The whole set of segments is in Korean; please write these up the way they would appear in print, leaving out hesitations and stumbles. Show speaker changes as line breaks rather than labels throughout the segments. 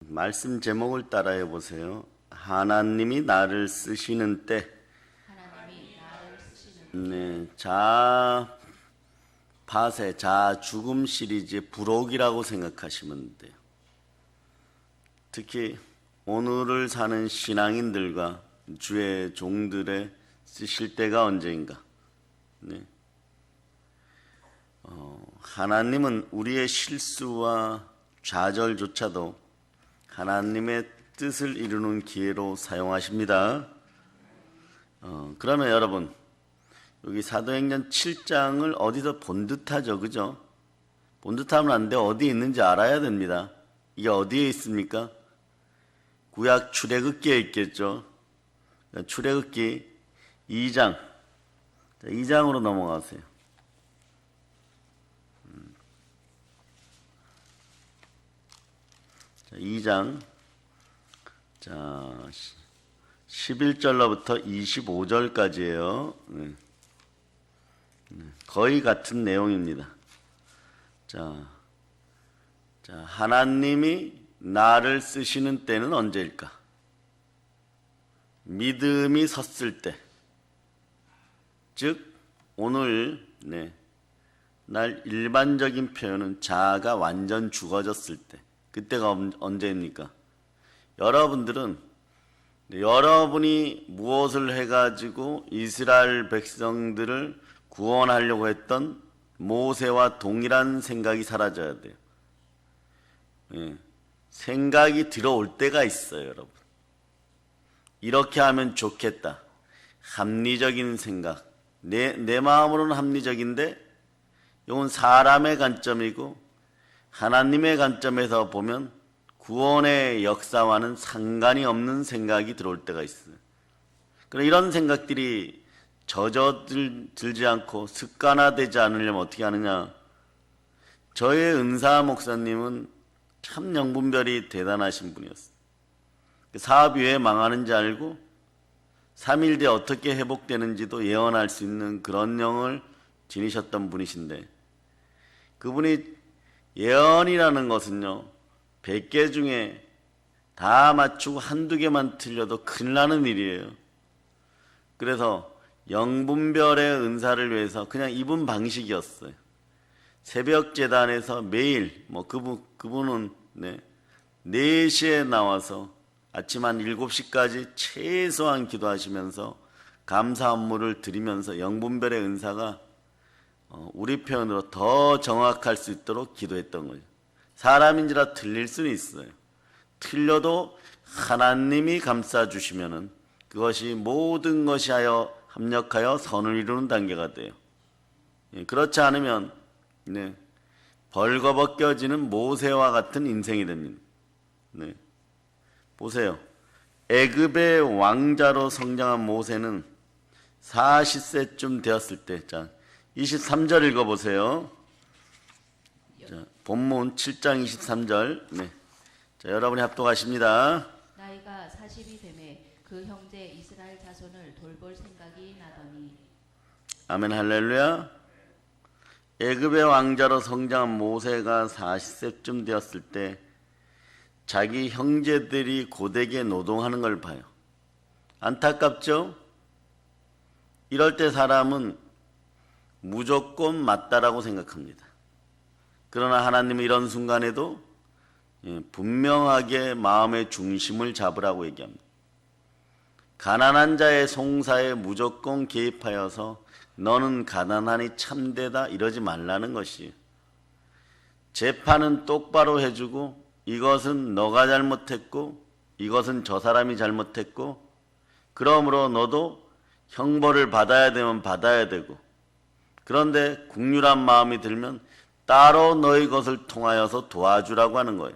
말씀 제목을 따라해 보세요. 하나님이 나를 쓰시는 때. 네, 자파세, 자죽음 시리즈의 부록이라고 생각하시면 돼요. 특히 오늘을 사는 신앙인들과 주의 종들의 쓰실 때가 언제인가. 네. 하나님은 우리의 실수와 좌절조차도 하나님의 뜻을 이루는 기회로 사용하십니다. 그러면 여러분, 여기 사도행전 7장을 어디서 본 듯하죠, 그죠? 본 듯하면 안 돼. 어디에 있는지 알아야 됩니다. 이게 어디에 있습니까? 구약 출애굽기에 있겠죠. 출애굽기 2장. 2장으로 넘어가세요. 2장 11절로부터 25절까지예요. 거의 같은 내용입니다. 하나님이 나를 쓰시는 때는 언제일까? 믿음이 섰을 때, 즉 오늘 날 일반적인 표현은 자아가 완전 죽어졌을 때, 그때가 언제입니까? 여러분들은 여러분이 무엇을 해가지고 이스라엘 백성들을 구원하려고 했던 모세와 동일한 생각이 사라져야 돼요. 생각이 들어올 때가 있어요, 여러분. 이렇게 하면 좋겠다. 합리적인 생각. 내 마음으로는 합리적인데 이건 사람의 관점이고 하나님의 관점에서 보면 구원의 역사와는 상관이 없는 생각이 들어올 때가 있어요. 그럼 이런 생각들이 젖어들지 않고 습관화되지 않으려면 어떻게 하느냐? 저의 은사 목사님은 참 영분별이 대단하신 분이었어요. 사업이 왜 망하는지 알고 3일 뒤에 어떻게 회복되는지도 예언할 수 있는 그런 영을 지니셨던 분이신데, 그분이 예언이라는 것은요, 100개 중에 다 맞추고 한두 개만 틀려도 큰일 나는 일이에요. 그래서 영분별의 은사를 위해서 그냥 이분 방식이었어요. 새벽 재단에서 매일 그분은 4시에 나와서 아침 한 7시까지 최소한 기도하시면서 감사 업무를 드리면서 영분별의 은사가 우리 표현으로 더 정확할 수 있도록 기도했던 거예요. 사람인지라 틀릴 수는 있어요. 틀려도 하나님이 감싸주시면은 그것이 모든 것이 하여 합력하여 선을 이루는 단계가 돼요. 그렇지 않으면 벌거벗겨지는 모세와 같은 인생이 됩니다. 보세요. 애굽의 왕자로 성장한 모세는 40세쯤 되었을 때, 23절 읽어보세요. 본문 7장 23절. 여러분이 합독하십니다.
나이가 40이 되매 그 형제 이스라엘 자손을 돌볼 생각이 나더니.
아멘 할렐루야. 애굽의 왕자로 성장한 모세가 40세쯤 되었을 때 자기 형제들이 고되게 노동하는 걸 봐요. 안타깝죠? 이럴 때 사람은 무조건 맞다라고 생각합니다. 그러나 하나님은 이런 순간에도 분명하게 마음의 중심을 잡으라고 얘기합니다. 가난한 자의 송사에 무조건 개입하여서 너는 가난하니 참되다 이러지 말라는 것이에요. 재판은 똑바로 해주고 이것은 너가 잘못했고 이것은 저 사람이 잘못했고 그러므로 너도 형벌을 받아야 되면 받아야 되고, 그런데 국률한 마음이 들면 따로 너희 것을 통하여서 도와주라고 하는 거예요.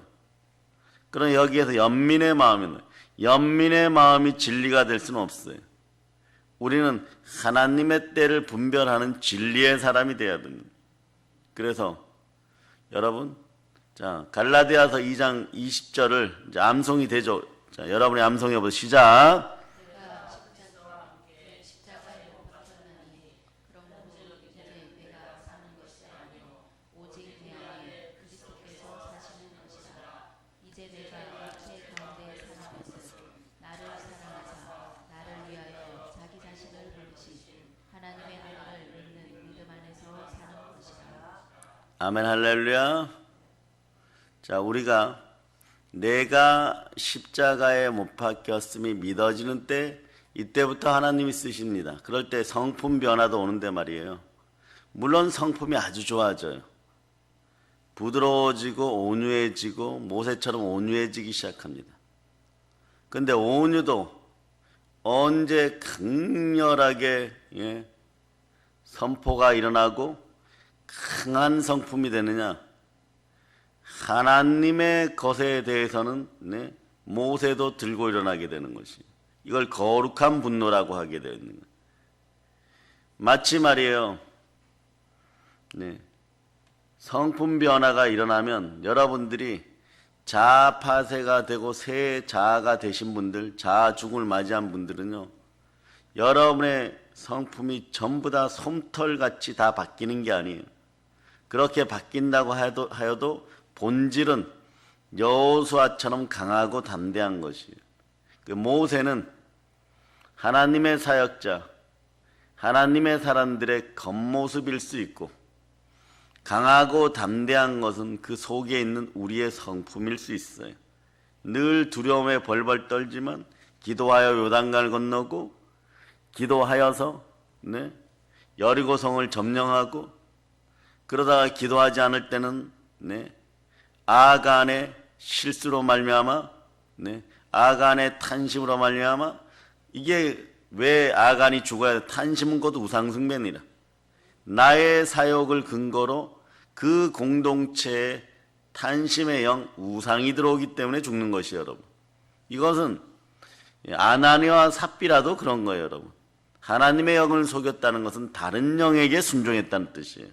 그럼 여기에서 연민의 마음이 진리가 될 수는 없어요. 우리는 하나님의 때를 분별하는 진리의 사람이 되어야 됩니다. 그래서 여러분, 갈라디아서 2장 20절을 이제 암송이 되죠. 여러분이 암송해 보세요. 시작. 아멘 할렐루야. 자, 우리가 내가 십자가에 못 박혔음이 믿어지는 때, 이때부터 하나님이 쓰십니다. 그럴 때 성품 변화도 오는데 말이에요. 물론 성품이 아주 좋아져요. 부드러워지고 온유해지고 모세처럼 온유해지기 시작합니다. 근데 온유도 언제 강렬하게 선포가 일어나고 강한 성품이 되느냐? 하나님의 것에 대해서는 모세도 들고 일어나게 되는 것이, 이걸 거룩한 분노라고 하게 되는 거예요. 마치 말이에요. 성품 변화가 일어나면 여러분들이 자아파세가 되고 새 자아가 되신 분들, 자아 죽음을 맞이한 분들은요, 여러분의 성품이 전부 다 솜털같이 다 바뀌는 게 아니에요. 그렇게 바뀐다고 하여도 본질은 여호수아처럼 강하고 담대한 것이에요. 그 모세는 하나님의 사역자, 하나님의 사람들의 겉모습일 수 있고, 강하고 담대한 것은 그 속에 있는 우리의 성품일 수 있어요. 늘 두려움에 벌벌 떨지만 기도하여 요단강을 건너고, 기도하여서 여리고성을 점령하고, 그러다가 기도하지 않을 때는 아간의 실수로 말미암아, 아간의 탄심으로 말미암아, 이게 왜 아간이 죽어야 돼? 탄심은 곧 우상숭배니라. 나의 사욕을 근거로 그 공동체에 탄심의 영, 우상이 들어오기 때문에 죽는 것이에요, 여러분. 이것은 아나니와 삽비라도 그런 거예요, 여러분. 하나님의 영을 속였다는 것은 다른 영에게 순종했다는 뜻이에요.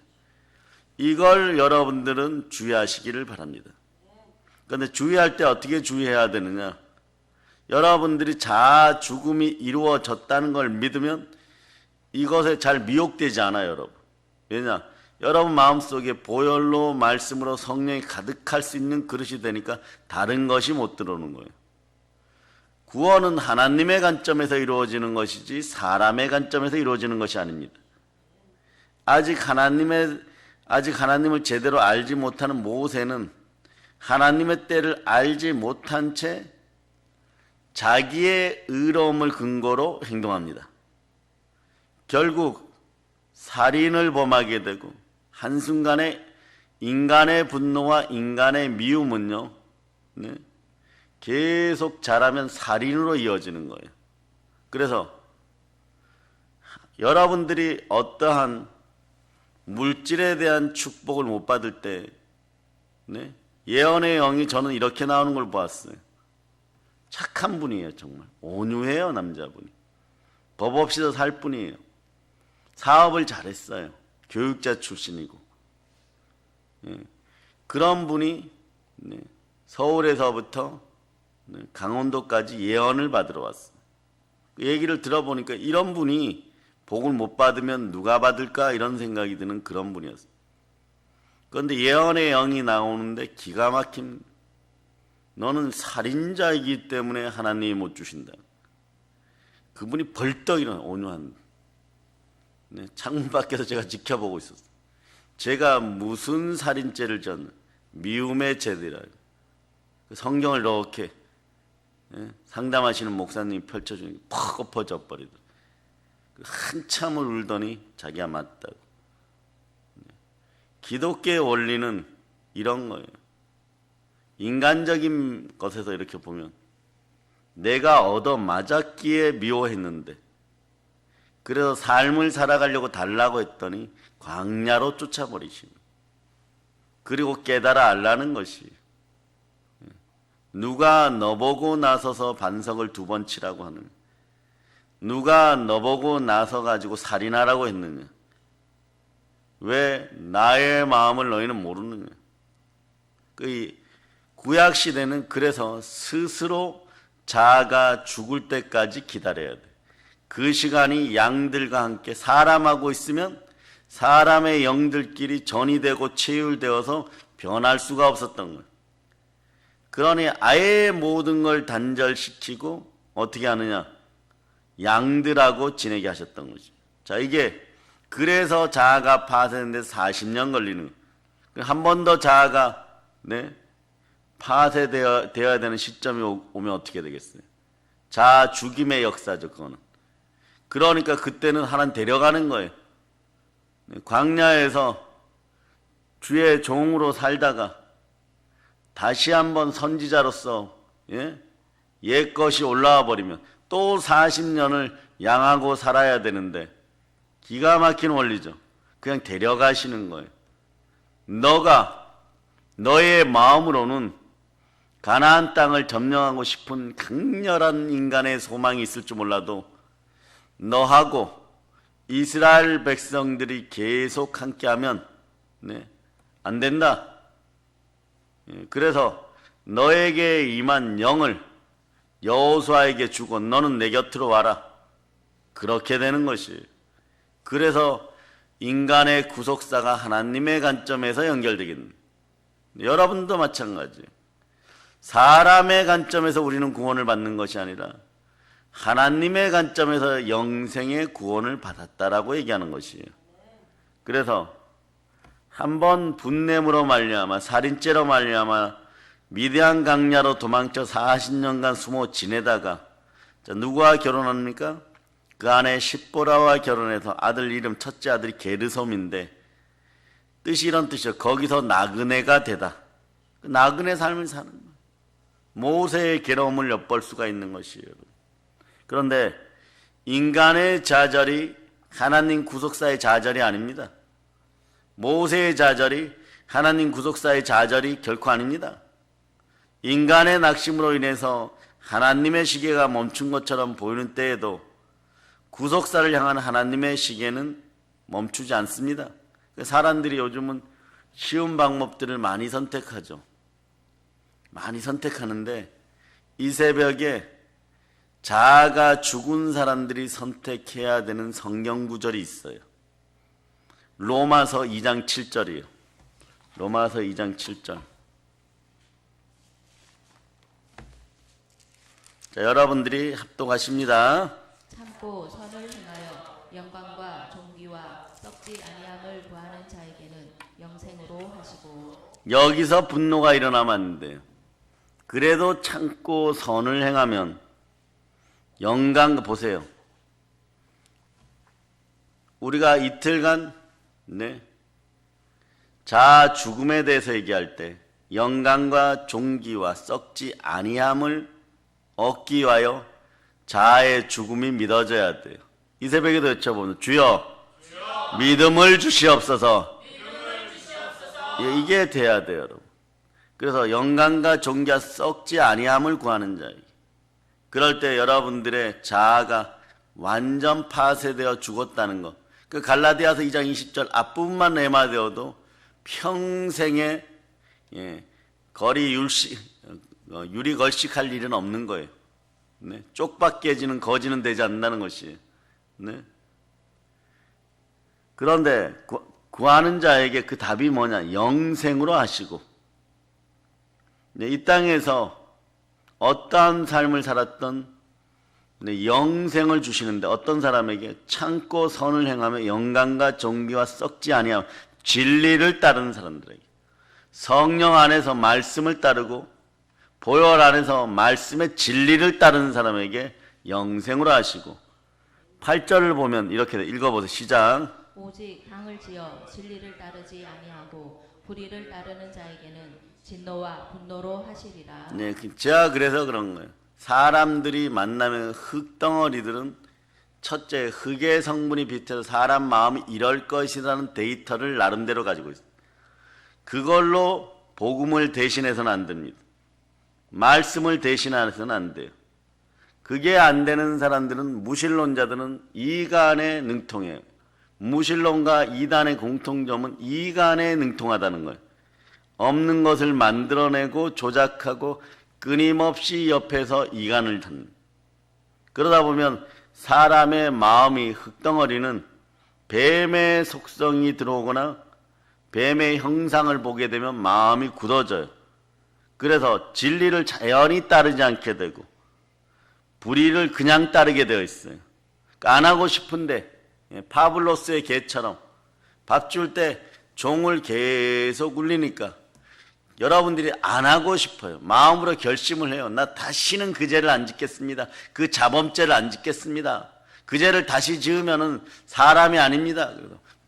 이걸 여러분들은 주의하시기를 바랍니다. 그런데 주의할 때 어떻게 주의해야 되느냐? 여러분들이 자아 죽음이 이루어졌다는 걸 믿으면 이것에 잘 미혹되지 않아요, 여러분. 왜냐? 여러분 마음속에 보혈로 말씀으로 성령이 가득할 수 있는 그릇이 되니까 다른 것이 못 들어오는 거예요. 구원은 하나님의 관점에서 이루어지는 것이지 사람의 관점에서 이루어지는 것이 아닙니다. 아직 하나님을 제대로 알지 못하는 모세는 하나님의 때를 알지 못한 채 자기의 의로움을 근거로 행동합니다. 결국 살인을 범하게 되고, 한순간에 인간의 분노와 인간의 미움은요, 계속 자라면 살인으로 이어지는 거예요. 그래서 여러분들이 어떠한 물질에 대한 축복을 못 받을 때 예언의 영이 저는 이렇게 나오는 걸 보았어요. 착한 분이에요. 정말 온유해요. 남자분이 법 없이도 살 뿐이에요. 사업을 잘했어요. 교육자 출신이고. 그런 분이 서울에서부터 강원도까지 예언을 받으러 왔어요. 그 얘기를 들어보니까 이런 분이 복을 못 받으면 누가 받을까 이런 생각이 드는 그런 분이었어요. 그런데 예언의 영이 나오는데 기가 막힌, 너는 살인자이기 때문에 하나님이 못 주신다. 그분이 벌떡 일어나, 온유한. 창문 밖에서 제가 지켜보고 있었어요. 제가 무슨 살인죄를 졌나? 미움의 죄들이라. 성경을 이렇게 상담하시는 목사님이 펼쳐주니 퍽 엎어져 버리더라고요. 한참을 울더니 자기가 맞다고. 기독교의 원리는 이런 거예요. 인간적인 것에서 이렇게 보면 내가 얻어맞았기에 미워했는데, 그래서 삶을 살아가려고 달라고 했더니 광야로 쫓아버리십니다. 그리고 깨달아 알라는 것이, 누가 너보고 나서서 반석을 2번 치라고 하느냐? 누가 너보고 나서 가지고 살인하라고 했느냐? 왜 나의 마음을 너희는 모르느냐? 그 구약 시대는 그래서 스스로 자아가 죽을 때까지 기다려야 돼. 그 시간이 양들과 함께 사람하고 있으면 사람의 영들끼리 전이되고 체율되어서 변할 수가 없었던 거예요. 그러니 아예 모든 걸 단절시키고 어떻게 하느냐? 양들하고 지내게 하셨던 거죠. 자, 이게 그래서 자아가 파쇄되는데 40년 걸리는 거예요. 한 번 더 자아가 파쇄되어야 되는 시점이 오면 어떻게 되겠어요? 자아 죽임의 역사죠, 그거는. 그러니까 그때는 하나님 데려가는 거예요. 광야에서 주의 종으로 살다가 다시 한번 선지자로서 옛 것이 올라와 버리면 또 40년을 양하고 살아야 되는데, 기가 막힌 원리죠. 그냥 데려가시는 거예요. 너의 마음으로는 가나안 땅을 점령하고 싶은 강렬한 인간의 소망이 있을 줄 몰라도 너하고 이스라엘 백성들이 계속 함께하면 안 된다. 그래서 너에게 임한 영을 여호수아에게 주고 너는 내 곁으로 와라. 그렇게 되는 것이에요. 그래서 인간의 구속사가 하나님의 관점에서 연결되겠는. 여러분도 마찬가지예요. 사람의 관점에서 우리는 구원을 받는 것이 아니라 하나님의 관점에서 영생의 구원을 받았다라고 얘기하는 것이에요. 그래서 한번 분냄으로 말미암아 살인죄로 말미암아 미디안 강야로 도망쳐 40년간 숨어 지내다가 누구와 결혼합니까? 그 아내 십보라와 결혼해서 아들 이름 첫째 아들이 게르솜인데 뜻이 이런 뜻이죠. 거기서 나그네가 되다. 나그네 삶을 사는 거예요. 모세의 괴로움을 엿볼 수가 있는 것이에요. 그런데 인간의 좌절이 하나님 구속사의 좌절이 아닙니다. 모세의 좌절이 하나님 구속사의 좌절이 결코 아닙니다. 인간의 낙심으로 인해서 하나님의 시계가 멈춘 것처럼 보이는 때에도 구속사를 향한 하나님의 시계는 멈추지 않습니다. 사람들이 요즘은 쉬운 방법들을 많이 선택하죠. 많이 선택하는데 이 새벽에 자아가 죽은 사람들이 선택해야 되는 성경 구절이 있어요. 로마서 2장 7절이에요. 로마서 2장 7절. 자, 여러분들이 합독하십니다.
참고 선을 행하여 영광과 존귀와 썩지 아니함을 구하는 자에게는 영생으로 하시고.
여기서 분노가 일어나면 안 돼요. 그래도 참고 선을 행하면 영광, 보세요. 우리가 이틀간 자아 죽음에 대해서 얘기할 때 영광과 존귀와 썩지 아니함을 얻기 위하여 자아의 죽음이 믿어져야 돼요. 이 새벽에도 여쭤보면 주여 믿음을 주시옵소서. 이게 돼야 돼요, 여러분. 그래서 영광과 존귀와 썩지 아니함을 구하는 자에게. 그럴 때 여러분들의 자아가 완전 파쇄되어 죽었다는 것. 그 갈라디아서 2장 20절 앞부분만 내마되어도 평생에 유리 걸식할 일은 없는 거예요. 쪽박 깨지는 거지는 되지 않는다는 것이에요. 그런데 구하는 자에게 그 답이 뭐냐? 영생으로 하시고, 이 땅에서 어떠한 삶을 살았던 영생을 주시는데 어떤 사람에게 참고 선을 행하며 영광과 존귀와 썩지 아니함, 진리를 따르는 사람들에게, 성령 안에서 말씀을 따르고 보혈 안에서 말씀의 진리를 따르는 사람에게 영생으로 하시고, 8절을 보면 이렇게 읽어보세요. 시작.
오직 당을 지어 진리를 따르지 아니하고 불의를 따르는 자에게는 진노와 분노로 하시리라.
네, 제가 그래서 그런 거예요. 사람들이 만나면 흙덩어리들은 첫째, 흙의 성분이 비슷해서 사람 마음이 이럴 것이라는 데이터를 나름대로 가지고 있어요. 그걸로 복음을 대신해서는 안 됩니다. 말씀을 대신해서는 안 돼요. 그게 안 되는 사람들은, 무신론자들은 이간에 능통해요. 무신론과 이단의 공통점은 이간에 능통하다는 거예요. 없는 것을 만들어내고 조작하고 끊임없이 옆에서 이간을 찾는. 그러다 보면 사람의 마음이, 흙덩어리는 뱀의 속성이 들어오거나 뱀의 형상을 보게 되면 마음이 굳어져요. 그래서 진리를 자연히 따르지 않게 되고 불의를 그냥 따르게 되어 있어요. 안 하고 싶은데 파블로스의 개처럼 밥 줄 때 종을 계속 울리니까 여러분들이 안 하고 싶어요. 마음으로 결심을 해요. 나 다시는 그 죄를 안 짓겠습니다. 그 자범죄를 안 짓겠습니다. 그 죄를 다시 지으면은 사람이 아닙니다.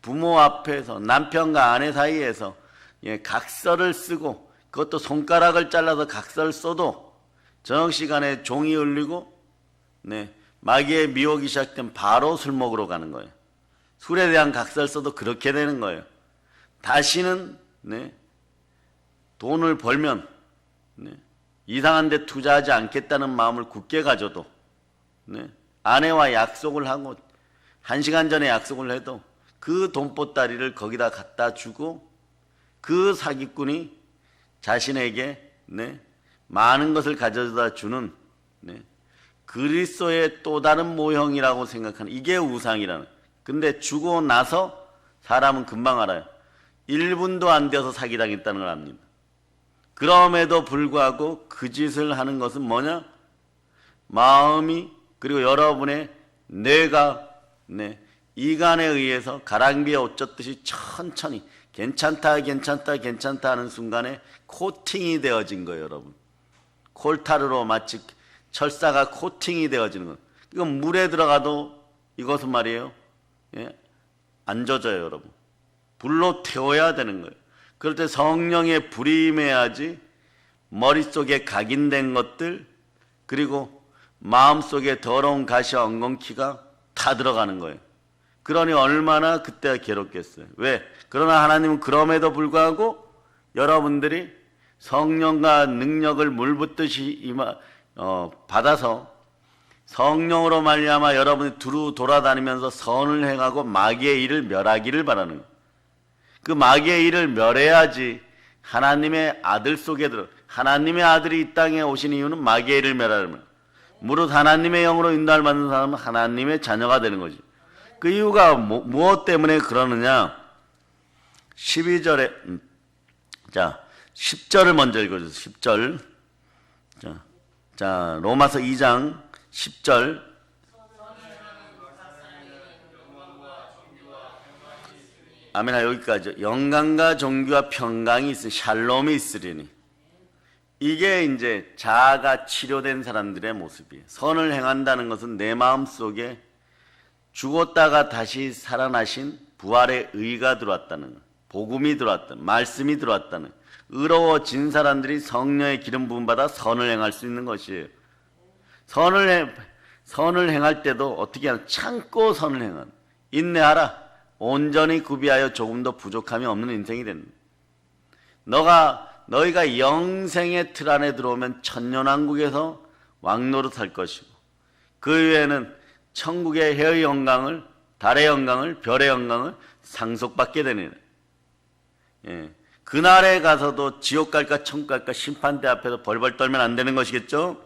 부모 앞에서 남편과 아내 사이에서 각서를 쓰고 그것도 손가락을 잘라서 각서를 써도 저녁 시간에 종이 울리고 마귀의 미혹이 시작되면 바로 술 먹으러 가는 거예요. 술에 대한 각서를 써도 그렇게 되는 거예요. 다시는 돈을 벌면 이상한 데 투자하지 않겠다는 마음을 굳게 가져도 아내와 약속을 하고 1시간 전에 약속을 해도 그 돈보따리를 거기다 갖다 주고 그 사기꾼이 자신에게 많은 것을 가져다 주는 그리스도의 또 다른 모형이라고 생각하는 이게 우상이라는. 근데 주고 나서 사람은 금방 알아요. 1분도 안 돼서 사기당했다는 걸 압니다. 그럼에도 불구하고 그 짓을 하는 것은 뭐냐? 마음이 그리고 여러분의 뇌가 이간에 의해서 가랑비에 옷 젖듯이 천천히 괜찮다 하는 순간에 코팅이 되어진 거예요, 여러분. 콜타르로 마치 철사가 코팅이 되어지는 거예요. 이건 물에 들어가도 이것은 말이에요. 안 젖어요, 여러분. 불로 태워야 되는 거예요. 그럴 때 성령의 불이 임해야지 머릿속에 각인된 것들 그리고 마음속에 더러운 가시와 엉겅퀴가 다 들어가는 거예요. 그러니 얼마나 그때가 괴롭겠어요. 왜? 그러나 하나님은 그럼에도 불구하고 여러분들이 성령과 능력을 물붓듯이 받아서 성령으로 말미암아 여러분이 두루 돌아다니면서 선을 행하고 마귀의 일을 멸하기를 바라는 거예요. 그 마귀의 일을 멸해야지 하나님의 아들 속에 들어. 하나님의 아들이 이 땅에 오신 이유는 마귀의 일을 멸하는 거예요. 무릇 하나님의 영으로 인도를 받는 사람은 하나님의 자녀가 되는 거지. 그 이유가 무엇 때문에 그러느냐? 12절에 자 10절을 먼저 읽어주세요. 10절. 자 로마서 2장 10절. 아멘. 여기까지. 영광과 존귀와 평강이 있으니 샬롬이 있으리니. 이게 이제 자아가 치료된 사람들의 모습이에요. 선을 행한다는 것은 내 마음 속에 죽었다가 다시 살아나신 부활의 의가 들어왔다는 것, 복음이 들어왔다는, 말씀이 들어왔다는, 의로워진 사람들이 성령의 기름 부음 받아 선을 행할 수 있는 것이에요. 선을 행할 때도 어떻게 하냐? 참고 선을 행하는. 인내하라. 온전히 구비하여 조금도 부족함이 없는 인생이 된다. 너희가 영생의 틀 안에 들어오면 천년왕국에서 왕노릇할 것이고 그 외에는 천국의 해의 영광을, 달의 영광을, 별의 영광을 상속받게 되느니라. 그날에 가서도 지옥 갈까 천국 갈까 심판대 앞에서 벌벌 떨면 안 되는 것이겠죠.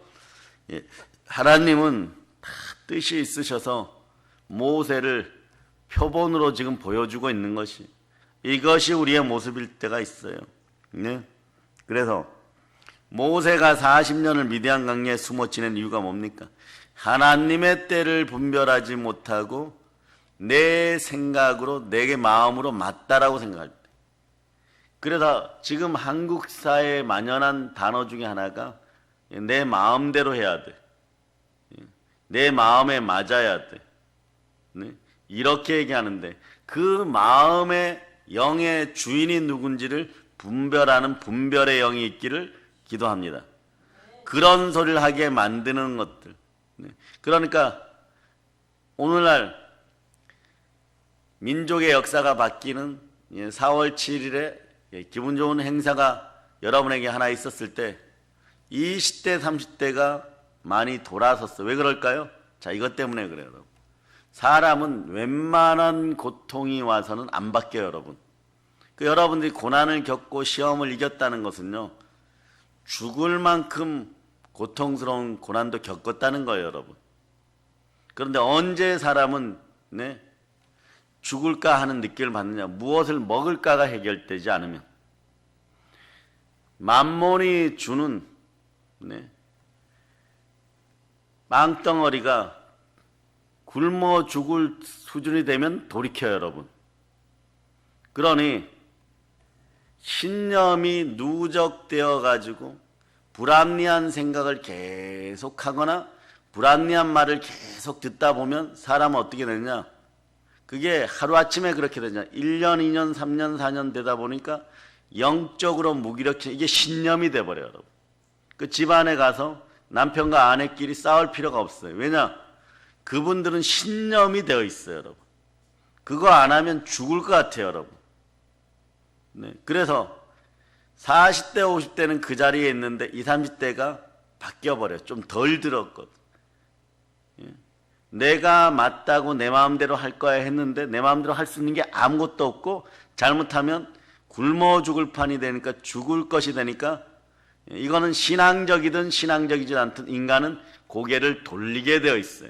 하나님은 다 뜻이 있으셔서 모세를 표본으로 지금 보여주고 있는 것이, 이것이 우리의 모습일 때가 있어요. 그래서 모세가 40년을 미디안 강야에 숨어 지낸 이유가 뭡니까? 하나님의 때를 분별하지 못하고 내 생각으로 내 마음으로 맞다라고 생각할 때. 그래서 지금 한국 사회에 만연한 단어 중에 하나가 내 마음대로 해야 돼. 내 마음에 맞아야 돼. 이렇게 얘기하는데 그 마음의 영의 주인이 누군지를 분별하는 분별의 영이 있기를 기도합니다. 그런 소리를 하게 만드는 것들. 그러니까 오늘날 민족의 역사가 바뀌는 4월 7일에 기분 좋은 행사가 여러분에게 하나 있었을 때 20대 30대가 많이 돌아섰어. 왜 그럴까요? 자, 이것 때문에 그래요, 여러분. 사람은 웬만한 고통이 와서는 안 바뀌어요, 여러분. 여러분들이 고난을 겪고 시험을 이겼다는 것은요, 죽을 만큼 고통스러운 고난도 겪었다는 거예요, 여러분. 그런데 언제 사람은 죽을까 하는 느낌을 받느냐? 무엇을 먹을까가 해결되지 않으면. 만몬이 주는 빵덩어리가 굶어 죽을 수준이 되면 돌이켜요, 여러분. 그러니 신념이 누적되어 가지고 불합리한 생각을 계속하거나 불합리한 말을 계속 듣다 보면 사람은 어떻게 되느냐? 그게 하루아침에 그렇게 되냐? 1년, 2년, 3년, 4년 되다 보니까 영적으로 무기력해. 이게 신념이 돼버려요, 여러분. 그 집안에 가서 남편과 아내끼리 싸울 필요가 없어요. 왜냐? 그분들은 신념이 되어 있어요, 여러분. 그거 안 하면 죽을 것 같아요, 여러분. 네. 그래서 40대, 50대는 그 자리에 있는데 20, 30대가 바뀌어버려요. 좀 덜 들었거든. 예. 내가 맞다고 내 마음대로 할 거야 했는데 내 마음대로 할 수 있는 게 아무것도 없고 잘못하면 굶어 죽을 판이 되니까 죽을 것이 되니까 이거는 신앙적이든 신앙적이지 않든 인간은 고개를 돌리게 되어 있어요.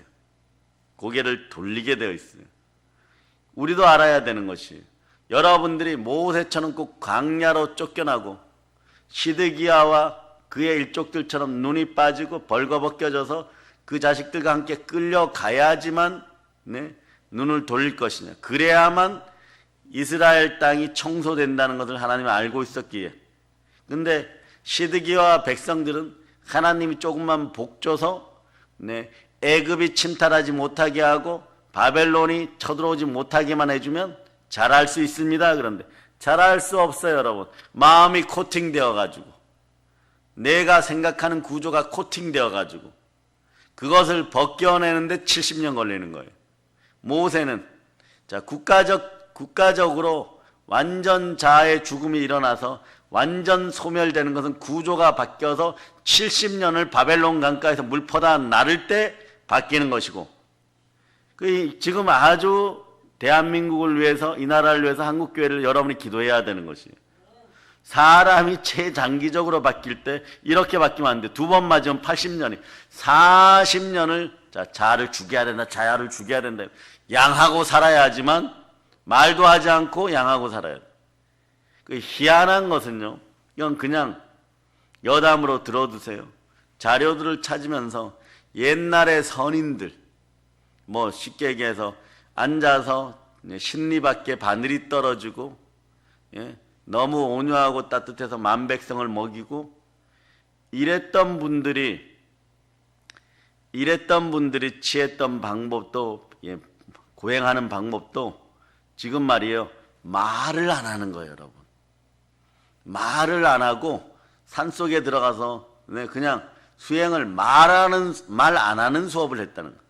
고개를 돌리게 되어 있어요. 우리도 알아야 되는 것이 여러분들이 모세처럼 꼭 광야로 쫓겨나고 시드기야와 그의 일족들처럼 눈이 빠지고 벌거벗겨져서 그 자식들과 함께 끌려가야지만 눈을 돌릴 것이냐. 그래야만 이스라엘 땅이 청소된다는 것을 하나님은 알고 있었기에. 근데 시드기야와 백성들은 하나님이 조금만 복 줘서 애굽이 침탈하지 못하게 하고 바벨론이 쳐들어오지 못하게만 해주면 잘할 수 있습니다. 그런데 잘할 수 없어요, 여러분. 마음이 코팅되어 가지고 내가 생각하는 구조가 코팅되어 가지고 그것을 벗겨내는데 70년 걸리는 거예요. 모세는 자 국가적으로 완전 자아의 죽음이 일어나서 완전 소멸되는 것은 구조가 바뀌어서 70년을 바벨론 강가에서 물 퍼다 나를 때 바뀌는 것이고, 지금 아주 대한민국을 위해서, 이 나라를 위해서 한국교회를 여러분이 기도해야 되는 것이에요. 사람이 최장기적으로 바뀔 때 이렇게 바뀌면 안 돼. 두 번 맞으면 80년이 40년을 자아를 죽여야 된다. 자아를 죽여야 된다. 양하고 살아야 하지만 말도 하지 않고 양하고 살아야 돼. 그 희한한 것은요, 이건 그냥 여담으로 들어두세요. 자료들을 찾으면서 옛날의 선인들, 뭐 쉽게 얘기해서 앉아서 신리 밖에 바늘이 떨어지고, 너무 온유하고 따뜻해서 만백성을 먹이고 이랬던 분들이 취했던 방법도, 고행하는 방법도 지금 말이에요, 말을 안 하는 거예요, 여러분. 말을 안 하고 산속에 들어가서 그냥 수행을 말 안 하는 수업을 했다는 거예요.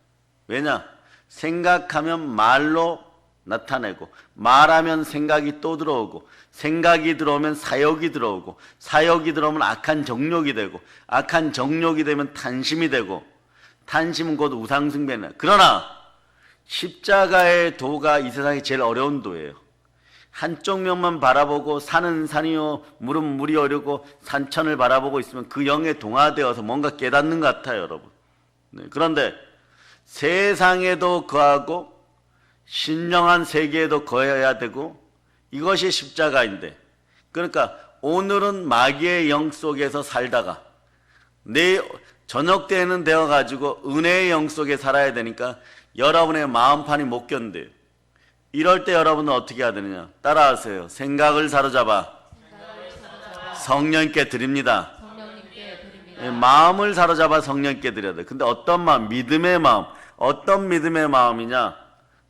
왜냐? 생각하면 말로 나타내고, 말하면 생각이 또 들어오고, 생각이 들어오면 사욕이 들어오고, 사욕이 들어오면 악한 정욕이 되고, 악한 정욕이 되면 탄심이 되고, 탄심은 곧 우상숭배나. 그러나 십자가의 도가 이 세상에 제일 어려운 도예요. 한쪽 면만 바라보고 산은 산이요 물은 물이 어려고 산천을 바라보고 있으면 그 영에 동화되어서 뭔가 깨닫는 것 같아요, 여러분. 그런데 세상에도 거하고 신령한 세계에도 거해야 되고, 이것이 십자가인데, 그러니까 오늘은 마귀의 영 속에서 살다가 내일 저녁 때는 되어가지고 은혜의 영 속에 살아야 되니까 여러분의 마음판이 못 견뎌요. 이럴 때 여러분은 어떻게 해야 되느냐? 따라하세요. 생각을 사로잡아 성령님께 드립니다. 마음을 사로잡아 성령님께 드려야 돼. 근데 어떤 마음? 믿음의 마음. 어떤 믿음의 마음이냐?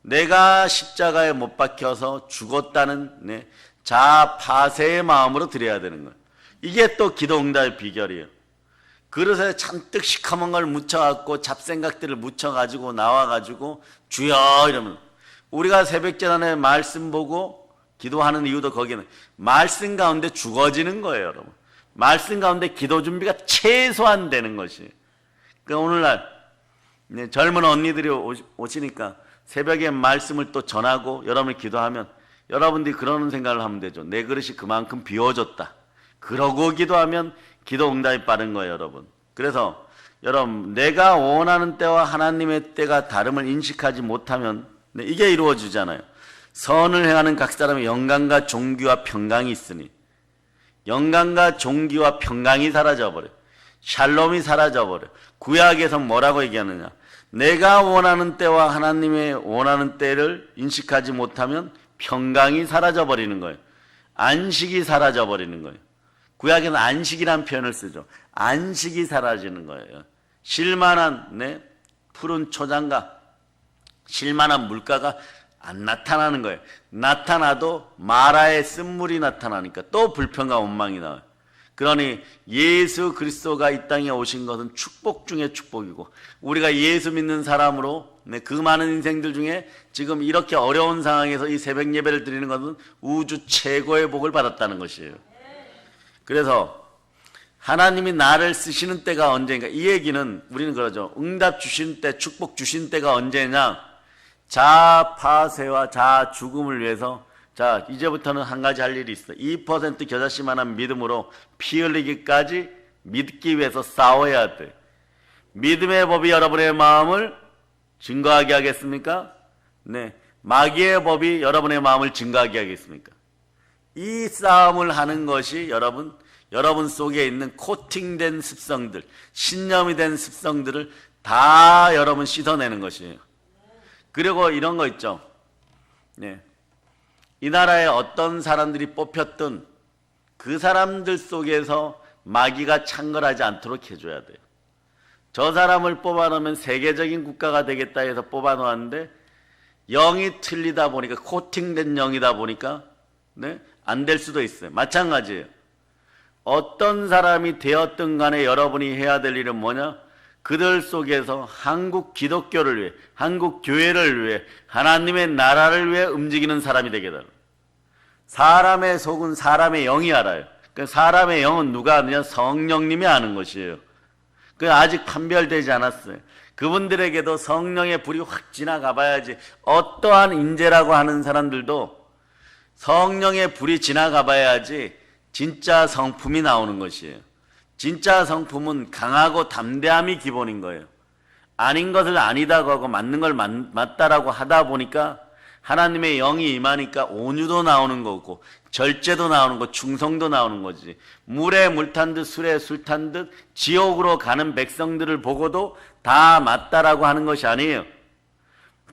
내가 십자가에 못 박혀서 죽었다는 자파세의 마음으로 드려야 되는 거예요. 이게 또 기도 응답의 비결이에요. 그릇에 잔뜩 시커먼 걸 묻혀갖고 잡생각들을 묻혀가지고 나와가지고 주여 이러면, 우리가 새벽재단에 말씀 보고 기도하는 이유도 거기는 말씀 가운데 죽어지는 거예요, 여러분. 말씀 가운데 기도 준비가 최소한 되는 것이. 그러니까 오늘날 젊은 언니들이 오시니까 새벽에 말씀을 또 전하고 여러분이 기도하면 여러분들이 그러는 생각을 하면 되죠. 내 그릇이 그만큼 비워졌다. 그러고 기도하면 기도 응답이 빠른 거예요, 여러분. 그래서 여러분, 내가 원하는 때와 하나님의 때가 다름을 인식하지 못하면 이게 이루어지잖아요. 선을 행하는 각 사람의 영광과 존귀와 평강이 있으니, 영광과 존귀와 평강이 사라져버려요. 샬롬이 사라져버려요. 구약에서 뭐라고 얘기하느냐? 내가 원하는 때와 하나님의 원하는 때를 인식하지 못하면 평강이 사라져버리는 거예요. 안식이 사라져 버리는 거예요. 구약에는 안식이라는 표현을 쓰죠. 안식이 사라지는 거예요. 쉴만한 푸른 초장과 쉴만한 물가가 안 나타나는 거예요. 나타나도 마라의 쓴물이 나타나니까 또 불평과 원망이 나와요. 그러니 예수 그리스도가 이 땅에 오신 것은 축복 중에 축복이고, 우리가 예수 믿는 사람으로 그 많은 인생들 중에 지금 이렇게 어려운 상황에서 이 새벽 예배를 드리는 것은 우주 최고의 복을 받았다는 것이에요. 그래서 하나님이 나를 쓰시는 때가 언제인가, 이 얘기는 우리는 그러죠. 응답 주신 때, 축복 주신 때가 언제냐, 자아 파쇄와 자아 죽음을 위해서, 자, 이제부터는 한 가지 할 일이 있어. 2% 겨자씨만한 믿음으로 피 흘리기까지 믿기 위해서 싸워야 돼. 믿음의 법이 여러분의 마음을 증거하게 하겠습니까? 네. 마귀의 법이 여러분의 마음을 증거하게 하겠습니까? 이 싸움을 하는 것이 여러분 속에 있는 코팅된 습성들, 신념이 된 습성들을 다 여러분 씻어내는 것이에요. 그리고 이런 거 있죠. 네. 이 나라에 어떤 사람들이 뽑혔든 그 사람들 속에서 마귀가 창궐하지 않도록 해줘야 돼요. 저 사람을 뽑아놓으면 세계적인 국가가 되겠다 해서 뽑아놓았는데 영이 틀리다 보니까, 코팅된 영이다 보니까 안 될 수도 있어요. 마찬가지예요. 어떤 사람이 되었든 간에 여러분이 해야 될 일은 뭐냐? 그들 속에서 한국 기독교를 위해, 한국 교회를 위해, 하나님의 나라를 위해 움직이는 사람이 되게 되는. 사람의 속은 사람의 영이 알아요. 그 사람의 영은 누가 아느냐? 성령님이 아는 것이에요. 그 아직 판별되지 않았어요. 그분들에게도 성령의 불이 확 지나가 봐야지. 어떠한 인재라고 하는 사람들도 성령의 불이 지나가 봐야지 진짜 성품이 나오는 것이에요. 진짜 성품은 강하고 담대함이 기본인 거예요. 아닌 것을 아니다고 하고 맞는 걸 맞다라고 하다 보니까 하나님의 영이 임하니까 온유도 나오는 거고, 절제도 나오는 거, 충성도 나오는 거지. 물에 물 탄 듯 술에 술 탄 듯 지옥으로 가는 백성들을 보고도 다 맞다라고 하는 것이 아니에요.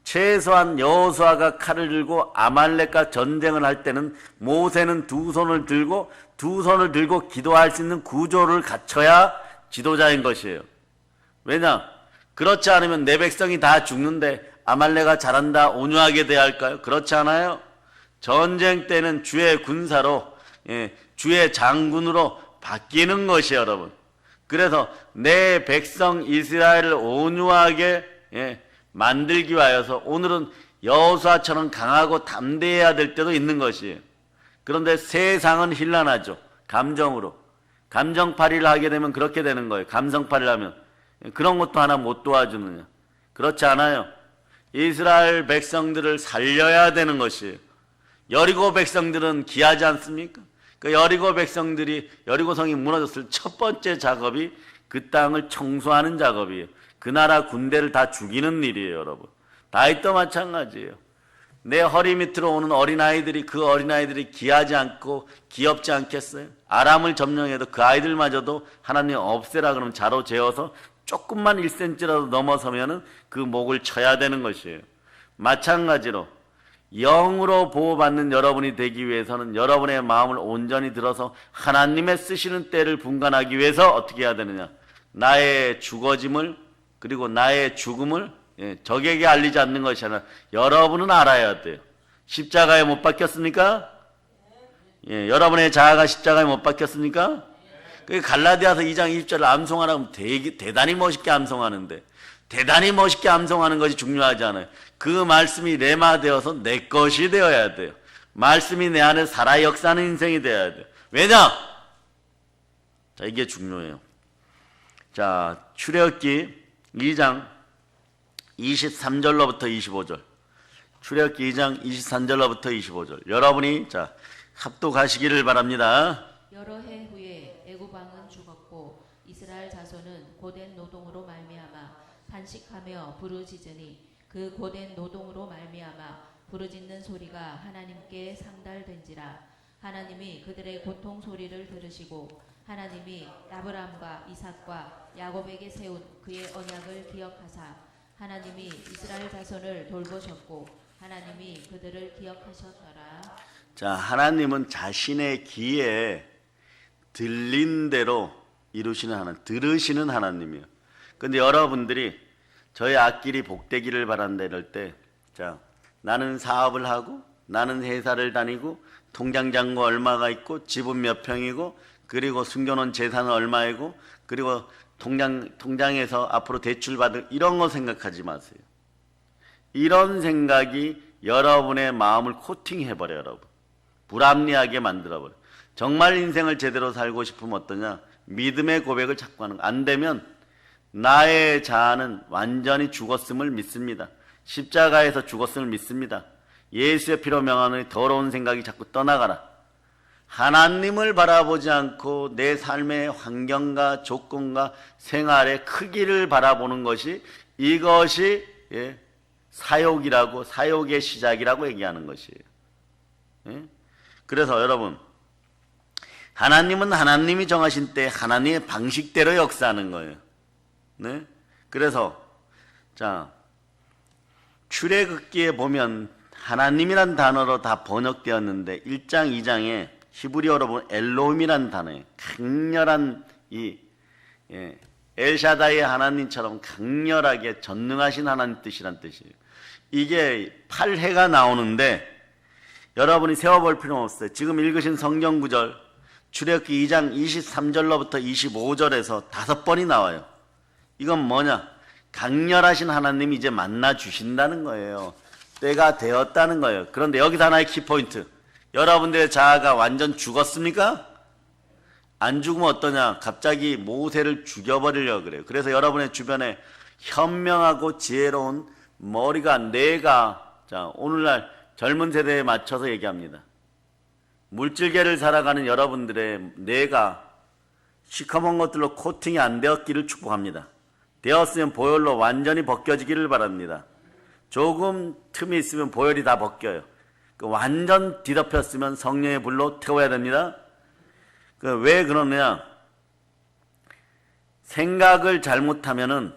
최소한 여호수아가 칼을 들고 아말렉과 전쟁을 할 때는 모세는 두 손을 들고 기도할 수 있는 구조를 갖춰야 지도자인 것이에요. 왜냐? 그렇지 않으면 내 백성이 다 죽는데 아말렉아 잘한다 온유하게 대할까요? 그렇지 않아요. 전쟁 때는 주의 군사로, 주의 장군으로 바뀌는 것이에요, 여러분. 그래서 내 백성 이스라엘을 온유하게 만들기 위하여서 오늘은 여호수아처럼 강하고 담대해야 될 때도 있는 것이에요. 그런데 세상은 혼란하죠. 감정으로. 감정팔이를 하게 되면 그렇게 되는 거예요. 감성팔이를 하면. 그런 것도 하나 못 도와주느냐. 그렇지 않아요. 이스라엘 백성들을 살려야 되는 것이에요. 여리고 백성들은 기하지 않습니까? 그 여리고 백성들이, 여리고성이 무너졌을 첫 번째 작업이 그 땅을 청소하는 작업이에요. 그 나라 군대를 다 죽이는 일이에요, 여러분. 다윗도 마찬가지예요. 내 허리 밑으로 오는 어린아이들이, 그 어린아이들이 기하지 않고 귀엽지 않겠어요? 아람을 점령해도 그 아이들마저도 하나님 없애라 그러면 자로 재어서 조금만 1cm라도 넘어서면은 그 목을 쳐야 되는 것이에요. 마찬가지로 영으로 보호받는 여러분이 되기 위해서는 여러분의 마음을 온전히 들어서 하나님의 쓰시는 때를 분간하기 위해서 어떻게 해야 되느냐? 나의 죽어짐을, 그리고 나의 죽음을 적에게 알리지 않는 것이 아니라 여러분은 알아야 돼요. 십자가에 못 박혔습니까? 여러분의 자아가 십자가에 못 박혔습니까? 갈라디아서 2장 20절을 암송하라고 하면 대단히 멋있게 암송하는데, 대단히 멋있게 암송하는 것이 중요하지 않아요. 그 말씀이 레마되어서 내 것이 되어야 돼요. 말씀이 내 안에 살아 역사하는 인생이 되어야 돼요. 왜냐? 자, 이게 중요해요. 자, 출애굽기 2장 23절로부터 25절. 출애굽기 2장 23절로부터 25절. 여러분이 자 합독하시기를 바랍니다.
여러 해 후에 애굽 왕은 죽었고 이스라엘 자손은 고된 노동으로 말미암아 탄식하며 부르짖으니 그 고된 노동으로 말미암아 부르짖는 소리가 하나님께 상달된지라. 하나님이 그들의 고통 소리를 들으시고 하나님이 아브라함과 이삭과 야곱에게 세운 그의 언약을 기억하사 하나님이 이스라엘 자손을 돌보셨고 하나님이 그들을 기억하셨더라.
자, 하나님은 자신의 귀에 들린 대로 이루시는 하나님, 들으시는 하나님이에요. 근데 여러분들이 저의 앞길이 복되기를 바란다 이럴 때, 자, 나는 사업을 하고, 나는 회사를 다니고, 통장 잔고 얼마가 있고, 집은 몇 평이고, 그리고 숨겨놓은 재산은 얼마이고, 그리고 통장에서 앞으로 대출 받을 이런 거 생각하지 마세요. 이런 생각이 여러분의 마음을 코팅해버려요, 여러분. 불합리하게 만들어버려요. 정말 인생을 제대로 살고 싶으면 어떠냐? 믿음의 고백을 자꾸 하는 거. 안 되면 나의 자아는 완전히 죽었음을 믿습니다. 십자가에서 죽었음을 믿습니다. 예수의 피로 명하는 더러운 생각이 자꾸 떠나가라. 하나님을 바라보지 않고 내 삶의 환경과 조건과 생활의 크기를 바라보는 것이, 이것이 사욕이라고, 사욕의 시작이라고 얘기하는 것이에요. 그래서 여러분, 하나님은 하나님이 정하신 때 하나님의 방식대로 역사하는 거예요. 네? 그래서 자, 출애굽기에 보면 하나님이란 단어로 다 번역되었는데 1장 2장에 히브리어로 보면 엘로힘이란 단어예요. 강렬한 엘샤다이의 하나님처럼 강렬하게 전능하신 하나님 뜻이란 뜻이에요. 이게 8회가 나오는데 여러분이 세워볼 필요는 없어요. 지금 읽으신 성경 구절 출애굽기 2장 23절로부터 25절에서 5번이 나와요. 이건 뭐냐? 강렬하신 하나님이 이제 만나 주신다는 거예요. 때가 되었다는 거예요. 그런데 여기서 하나의 키포인트. 여러분들의 자아가 완전 죽었습니까? 안 죽으면 어떠냐? 갑자기 모세를 죽여버리려고 그래요. 그래서 여러분의 주변에 현명하고 지혜로운 머리가, 뇌가, 자, 오늘날 젊은 세대에 맞춰서 얘기합니다. 물질계를 살아가는 여러분들의 뇌가 시커먼 것들로 코팅이 안 되었기를 축복합니다. 되었으면 보혈로 완전히 벗겨지기를 바랍니다. 조금 틈이 있으면 보혈이 다 벗겨요. 완전 뒤덮였으면 성령의 불로 태워야 됩니다. 왜 그러느냐? 생각을 잘못하면은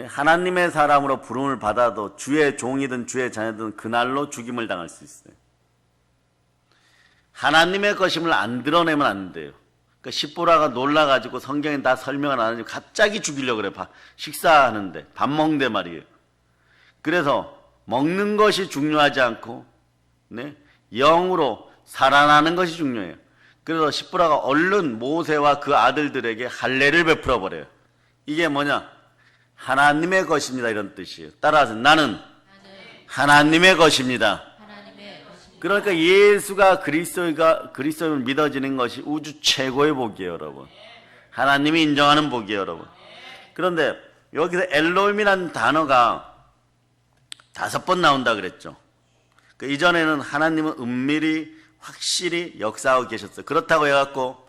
하나님의 사람으로 부름을 받아도 주의 종이든 주의 자녀든 그날로 죽임을 당할 수 있어요. 하나님의 것임을 안 드러내면 안 돼요. 그러니까 십보라가 놀라가지고 성경에 다 설명을 안 하고 갑자기 죽이려고 그래. 식사하는데 밥 먹는데 말이에요. 그래서 먹는 것이 중요하지 않고 영으로 살아나는 것이 중요해요. 그래서 십보라가 얼른 모세와 그 아들들에게 할례를 베풀어 버려요. 이게 뭐냐? 하나님의 것입니다, 이런 뜻이에요. 따라서 나는 하나님의 것입니다. 그러니까 예수가 그리스도를 믿어지는 것이 우주 최고의 복이에요, 여러분. 하나님이 인정하는 복이에요, 여러분. 그런데 여기서 엘로힘이라는 단어가 5번 나온다 그랬죠. 이전에는 하나님은 은밀히 확실히 역사하고 계셨어요. 그렇다고 해갖고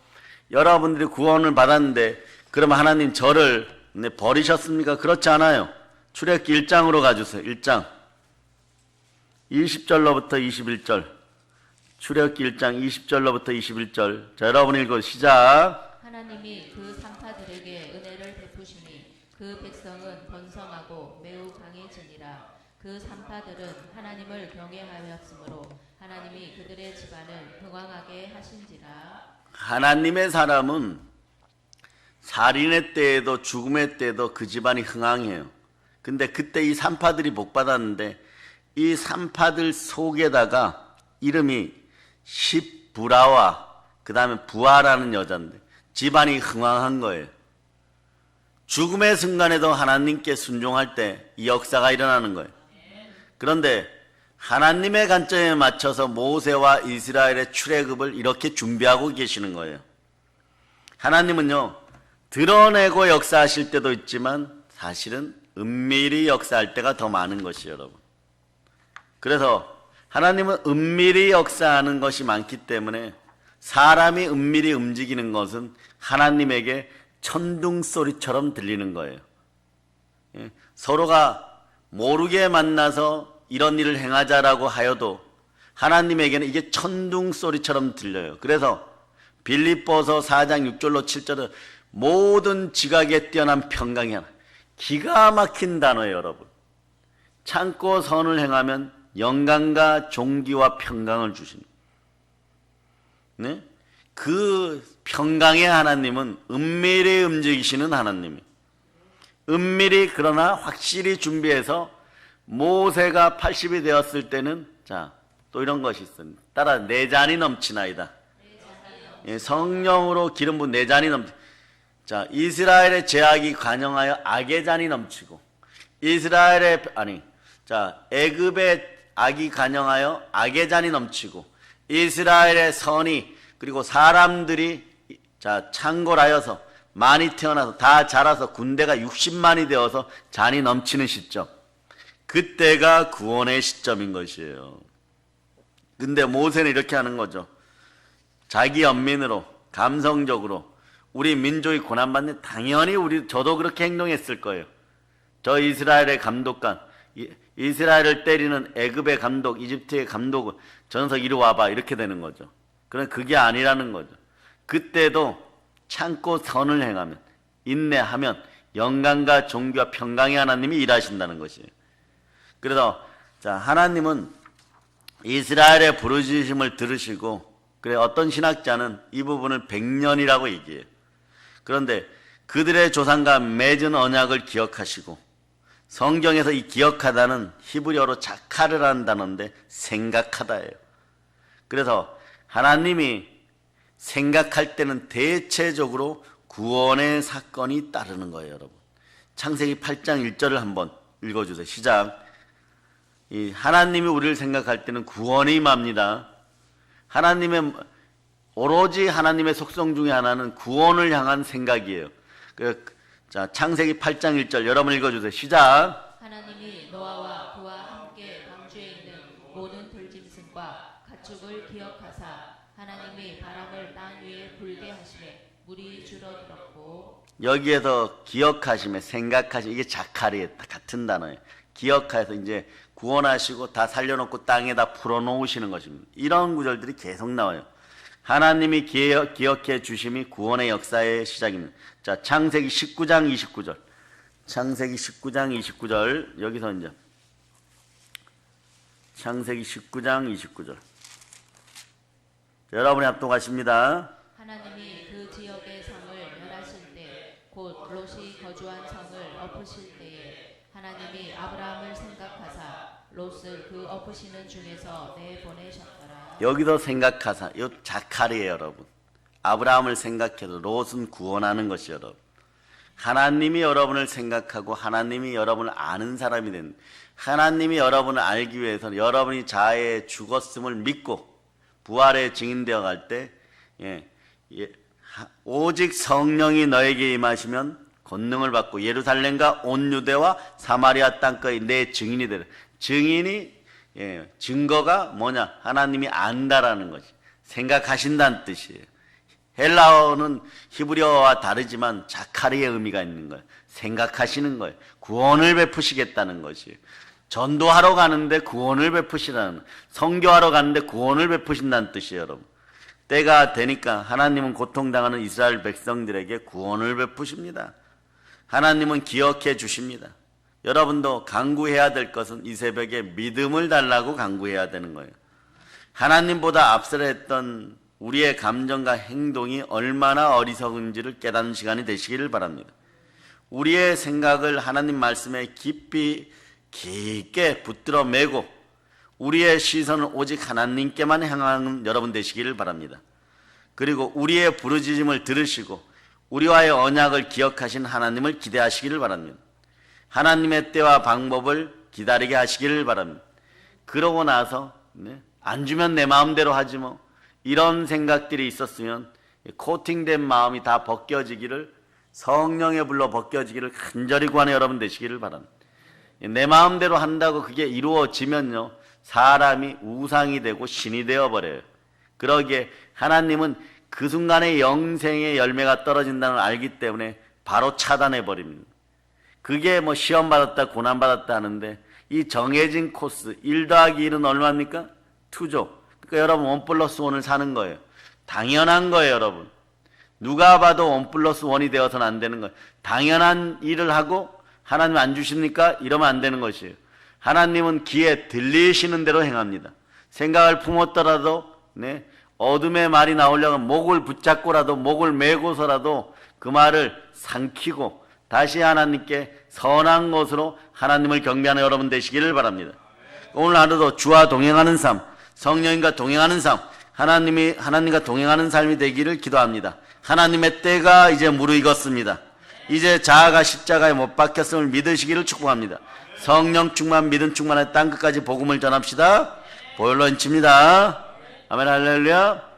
여러분들이 구원을 받았는데 그러면 하나님 저를 버리셨습니까? 그렇지 않아요. 출애굽기 1장으로 가주세요. 1장 20절로부터 21절. 출애굽기 1장 20절로부터 21절. 자, 여러분 읽어 시작.
하나님이 그 산파들에게 은혜를 베푸시니 그 백성은 번성하고 매우 강해지니라. 그 산파들은 하나님을 경외하였으므로 하나님이 그들의 집안을 흥왕하게 하신지라. 하나님의
사람은 살인의 때에도 죽음의 때에도 그 집안이 흥왕해요. 근데 그때 이 산파들이 복받았는데 이 산파들 속에다가 이름이 십부라와 그 다음에 부하라는 여자인데 집안이 흥왕한 거예요. 죽음의 순간에도 하나님께 순종할 때 이 역사가 일어나는 거예요. 그런데 하나님의 관점에 맞춰서 모세와 이스라엘의 출애굽을 이렇게 준비하고 계시는 거예요. 하나님은요, 드러내고 역사하실 때도 있지만 사실은 은밀히 역사할 때가 더 많은 것이에요, 여러분. 그래서 하나님은 은밀히 역사하는 것이 많기 때문에 사람이 은밀히 움직이는 것은 하나님에게 천둥소리처럼 들리는 거예요. 서로가 모르게 만나서 이런 일을 행하자라고 하여도 하나님에게는 이게 천둥소리처럼 들려요. 그래서 빌립보서 4장 6절로 7절은 모든 지각에 뛰어난 평강이 하나. 기가 막힌 단어예요, 여러분. 참고 선을 행하면 영광과 존귀와 평강을 주십니다. 네? 그 평강의 하나님은 은밀히 움직이시는 하나님이에요. 은밀히 그러나 확실히 준비해서 모세가 80이 되었을 때는 자, 또 이런 것이 있습니다. 따라 내 잔이 넘치나이다. 예, 성령으로 기름 부은 내 잔이 넘치. 자, 이스라엘의 죄악이 관영하여 악의 잔이 넘치고 애굽의 악이 관영하여 악의 잔이 넘치고 이스라엘의 선이 그리고 사람들이 자, 창궐하여서 많이 태어나서 다 자라서 군대가 60만이 되어서 잔이 넘치는 시점. 그때가 구원의 시점인 것이에요. 근데 모세는 이렇게 하는 거죠. 자기 연민으로 감성적으로 우리 민족이 고난받는 당연히 저도 그렇게 행동했을 거예요. 저 이스라엘의 감독관, 이스라엘을 때리는 애굽의 감독, 이집트의 감독은 전석 이리 와봐 이렇게 되는 거죠. 그럼 그게 아니라는 거죠. 그때도 참고 선을 행하면 인내하면 영광과 존귀와 평강의 하나님이 일하신다는 것이에요. 그래서 자, 하나님은 이스라엘의 부르짖음을 들으시고 그래 어떤 신학자는 이 부분을 100년이라고 얘기해요. 그런데 그들의 조상과 맺은 언약을 기억하시고 성경에서 이 기억하다는 히브리어로 자카르라는 단어인데 생각하다예요. 그래서 하나님이 생각할 때는 대체적으로 구원의 사건이 따르는 거예요, 여러분. 창세기 8장 1절을 한번 읽어주세요. 시작. 이 하나님이 우리를 생각할 때는 구원이 임합니다. 오로지 하나님의 속성 중에 하나는 구원을 향한 생각이에요. 자, 창세기 8장 1절 여러분 읽어주세요. 시작.
하나님이 노아와 그와 함께 방주에 있는 모든 들짐승과 가축을 기억하사 하나님이 바람을 땅 위에 불게 하시매 물이 줄어들었고. 여기에서 기억하시매 생각하시매 이게 자카리에 같은 단어예요. 기억해서 이제 구원하시고 다 살려놓고 땅에다 풀어놓으시는 것입니다. 이런 구절들이 계속 나와요. 하나님이 기억해 주심이 구원의 역사의 시작입니다. 자, 창세기 19장 29절. 창세기 19장 29절. 여기서 이제 창세기 19장 29절. 여러분이 합독하십니다. 하나님이 그 지역의 성을 멸하실 때 곧 롯이 거주한 성을 엎으실 때에 하나님이 아브라함을 생각하사 롯을 그 엎으시는 중에서 내보내셨더라. 여기서
생각하사, 이 자카리에요, 여러분. 아브라함을 생각해도 롯은 구원하는 것이 여러분. 하나님이 여러분을 생각하고 하나님이 여러분을 아는 사람이 된, 하나님이 여러분을 알기 위해서 여러분이 자아의 죽었음을 믿고 부활의 증인되어 갈 때, 오직 성령이 너에게 임하시면 권능을 받고 예루살렘과 온 유대와 사마리아 땅까지 내 증인이 되라. 증인이 증거가 뭐냐? 하나님이 안다라는 것이 생각하신다는 뜻이에요. 헬라어는 히브리어와 다르지만 자카리의 의미가 있는 거예요. 생각하시는 거예요. 구원을 베푸시겠다는 것이에요. 전도하러 가는데 구원을 베푸시라는, 선교하러 가는데 구원을 베푸신다는 뜻이에요, 여러분. 때가 되니까 하나님은 고통당하는 이스라엘 백성들에게 구원을 베푸십니다. 하나님은 기억해 주십니다. 여러분도 간구해야 될 것은 이 새벽에 믿음을 달라고 간구해야 되는 거예요. 하나님보다 앞서려 했던 우리의 감정과 행동이 얼마나 어리석은지를 깨닫는 시간이 되시기를 바랍니다. 우리의 생각을 하나님 말씀에 깊게 붙들어 매고 우리의 시선을 오직 하나님께만 향하는 여러분 되시기를 바랍니다. 그리고 우리의 부르짖음을 들으시고 우리와의 언약을 기억하신 하나님을 기대하시기를 바랍니다. 하나님의 때와 방법을 기다리게 하시기를 바랍니다. 그러고 나서 안 주면 내 마음대로 하지 뭐, 이런 생각들이 있었으면 코팅된 마음이 다 벗겨지기를, 성령에 불러 벗겨지기를 간절히 구하는 여러분 되시기를 바랍니다. 내 마음대로 한다고 그게 이루어지면요, 사람이 우상이 되고 신이 되어버려요. 그러기에 하나님은 그 순간에 영생의 열매가 떨어진다는 걸 알기 때문에 바로 차단해버립니다. 그게 뭐 시험 받았다 고난 받았다 하는데, 이 정해진 코스 1 더하기 1은 얼마입니까? 2죠. 그러니까 여러분 1 플러스 1을 사는 거예요. 당연한 거예요, 여러분. 누가 봐도 1 플러스 1이 되어서는 안 되는 거예요. 당연한 일을 하고 하나님 안 주십니까? 이러면 안 되는 것이에요. 하나님은 귀에 들리시는 대로 행합니다. 생각을 품었더라도 어둠의 말이 나오려면 목을 붙잡고라도 목을 메고서라도 그 말을 삼키고 다시 하나님께 선한 것으로 하나님을 경배하는 여러분 되시기를 바랍니다. 오늘 하루도 주와 동행하는 삶, 성령님과 동행하는 삶, 하나님과 동행하는 삶이 되기를 기도합니다. 하나님의 때가 이제 무르익었습니다. 이제 자아가 십자가에 못 박혔음을 믿으시기를 축복합니다. 성령 충만, 믿음 충만의 땅끝까지 복음을 전합시다. 보혈로 인칩니다. 아멘 할렐루야.